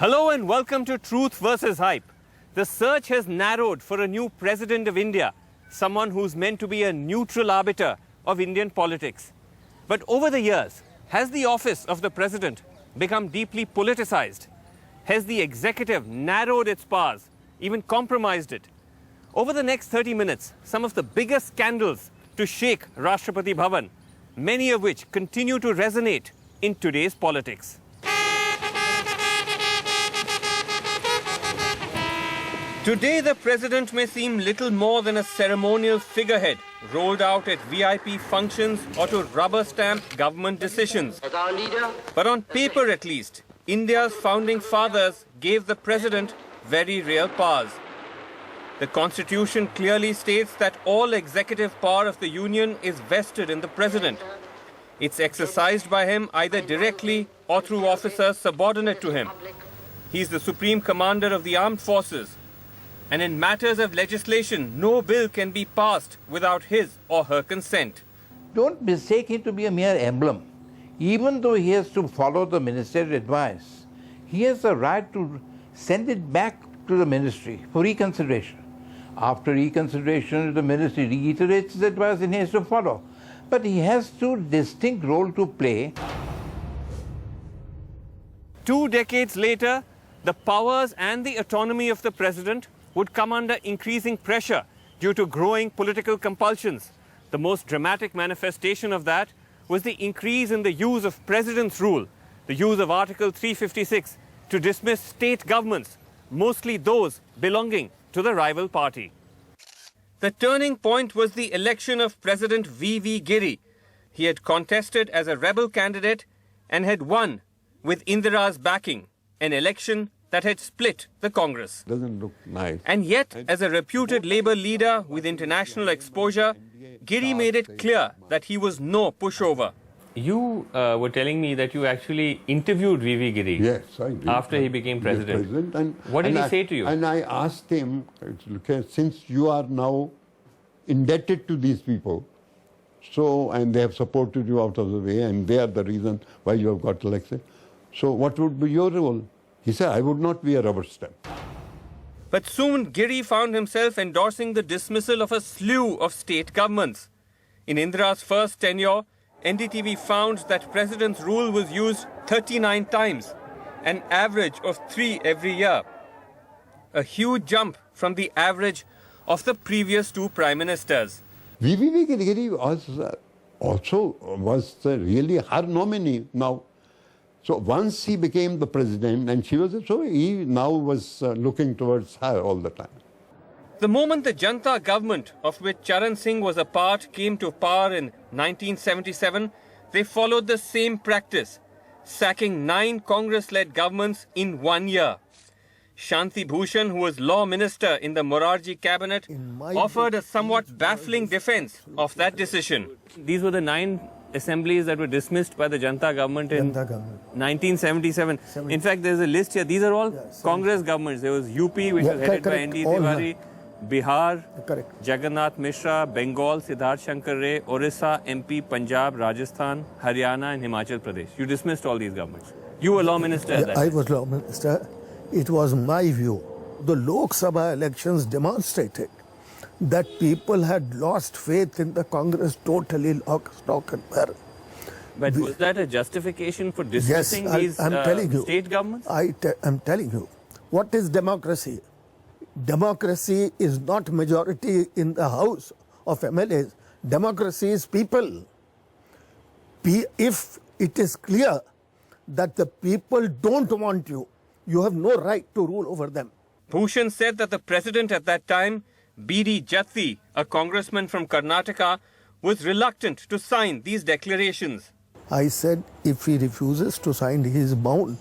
Hello and welcome to Truth versus Hype. The search has narrowed for a new president of India, someone who's meant to be a neutral arbiter of Indian politics. But over the years, has the office of the president become deeply politicized? Has the executive narrowed its powers, even compromised it? Over the next 30 minutes, some of the biggest scandals to shake Rashtrapathi Bhavan, many of which continue to resonate in today's politics. Today, the president may seem little more than a ceremonial figurehead rolled out at VIP functions or to rubber stamp government decisions. As our leader, but on paper at least, India's founding fathers gave the president very real powers. The constitution clearly states that all executive power of the union is vested in the president. It's exercised by him either directly or through officers subordinate to him. He's the supreme commander of the armed forces. And in matters of legislation, no bill can be passed without his or her consent. Don't mistake him to be a mere emblem. Even though he has to follow the ministerial advice, he has the right to send it back to the ministry for reconsideration. After reconsideration, the ministry reiterates his advice and he has to follow. But he has two distinct roles to play. 2 decades later, the powers and the autonomy of the president would come under increasing pressure due to growing political compulsions. The most dramatic manifestation of that was the increase in the use of president's rule, the use of Article 356 to dismiss state governments, mostly those belonging to the rival party. The turning point was the election of President V.V. Giri. He had contested as a rebel candidate and had won with Indira's backing, an election that had split the Congress. Doesn't look nice. And yet, as a reputed Labour leader with international exposure, Giri made it clear that he was no pushover. You were telling me that you actually interviewed V.V. Giri. Yes, I did. After he became president. What did he say to you? And I asked him, since you are now indebted to these people, and they have supported you out of the way, and they are the reason why you have got elected, so what would be your role? He said, I would not be a rubber stamp. But soon Giri found himself endorsing the dismissal of a slew of state governments. In Indira's first tenure, NDTV found that president's rule was used 39 times, an average of 3 every year. A huge jump from the average of the previous 2 prime ministers. V.V. Giri was really her nominee now. So once he became the president and he now was looking towards her all the time. The moment the Janata government, of which Charan Singh was a part, came to power in 1977, they followed the same practice, sacking 9 Congress-led governments in 1 year. Shanti Bhushan, who was law minister in the Morarji cabinet, offered a somewhat baffling defense of that decision. These were the 9 assemblies that were dismissed by the Janata government in 1977. In fact, there's a list here. These are all Congress governments. There was UP, which was headed by N.D. Tiwari, Bihar, Jagannath Mishra, Bengal, Siddharth Shankar Ray, Orissa, MP, Punjab, Rajasthan, Haryana and Himachal Pradesh. You dismissed all these governments. You were law minister at that time. I was law minister. It was my view. The Lok Sabha elections demonstrated that people had lost faith in the Congress totally, lock, stock and barrel. But was that a justification for dismissing these state governments? I'm telling you, what is democracy? Democracy is not majority in the House of MLAs. Democracy is people. If it is clear that the people don't want you, you have no right to rule over them. Bhushan said that the president at that time, B.D. Jatti, a congressman from Karnataka, was reluctant to sign these declarations. I said if he refuses to sign, he is bound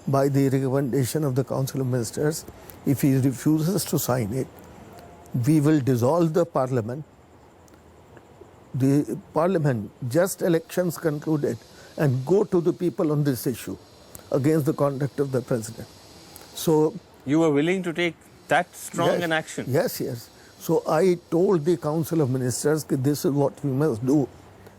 by the recommendation of the Council of Ministers. If he refuses to sign it, we will dissolve the parliament. The parliament, just elections concluded, and go to the people on this issue against the conduct of the president. So you were willing to take that strong an action? Yes, yes. So I told the Council of Ministers that this is what we must do.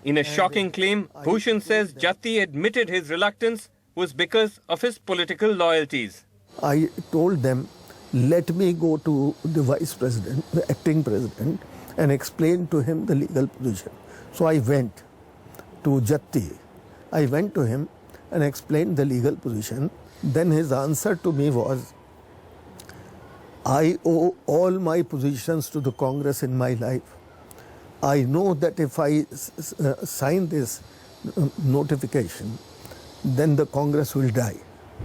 In a shocking claim, Bhushan says Jatti admitted his reluctance was because of his political loyalties. I told them, let me go to the vice president, the acting president, and explain to him the legal position. So I went to Jatti. I went to him and explained the legal position. Then his answer to me was, I owe all my positions to the Congress in my life. I know that if I sign this notification, then the Congress will die.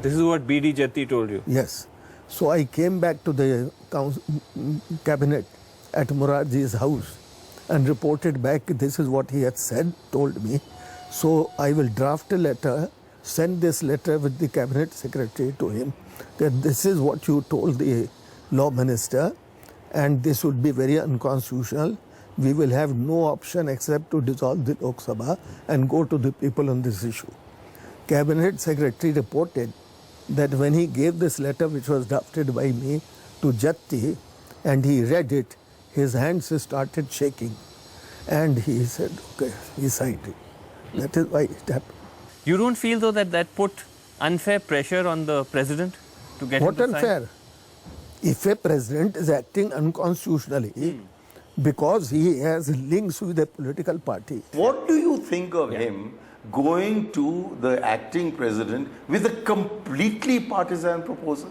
This is what B.D. Jatti told you? Yes. So I came back to the cabinet at Morarji's house and reported back, this is what he had said, told me. So I will draft a letter, send this letter with the cabinet secretary to him, that this is what you told the law minister, and this would be very unconstitutional. We will have no option except to dissolve the Lok Sabha and go to the people on this issue. Cabinet secretary reported that when he gave this letter, which was drafted by me, to Jatti, and he read it, his hands started shaking. And he said, okay, he signed it. That is why it happened. You don't feel, though, that that put unfair pressure on the president to get What him to unfair? sign? If a president is acting unconstitutionally because he has links with a political party. What do you think of him going to the acting president with a completely partisan proposal?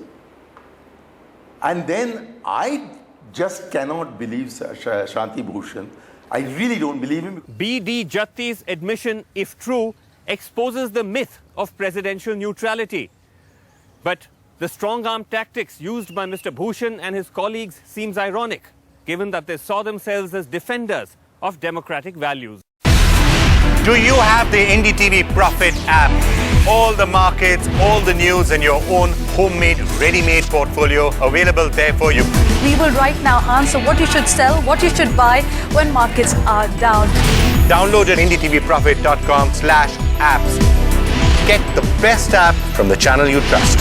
And then I just cannot believe Shanti Bhushan. I really don't believe him. B.D. Jatti's admission, if true, exposes the myth of presidential neutrality. But the strong-arm tactics used by Mr. Bhushan and his colleagues seems ironic, given that they saw themselves as defenders of democratic values. Do you have the NDTV Profit app? All the markets, all the news and your own homemade, ready-made portfolio available there for you. We will right now answer what you should sell, what you should buy when markets are down. Download at ndtvprofit.com/apps. Get the best app from the channel you trust.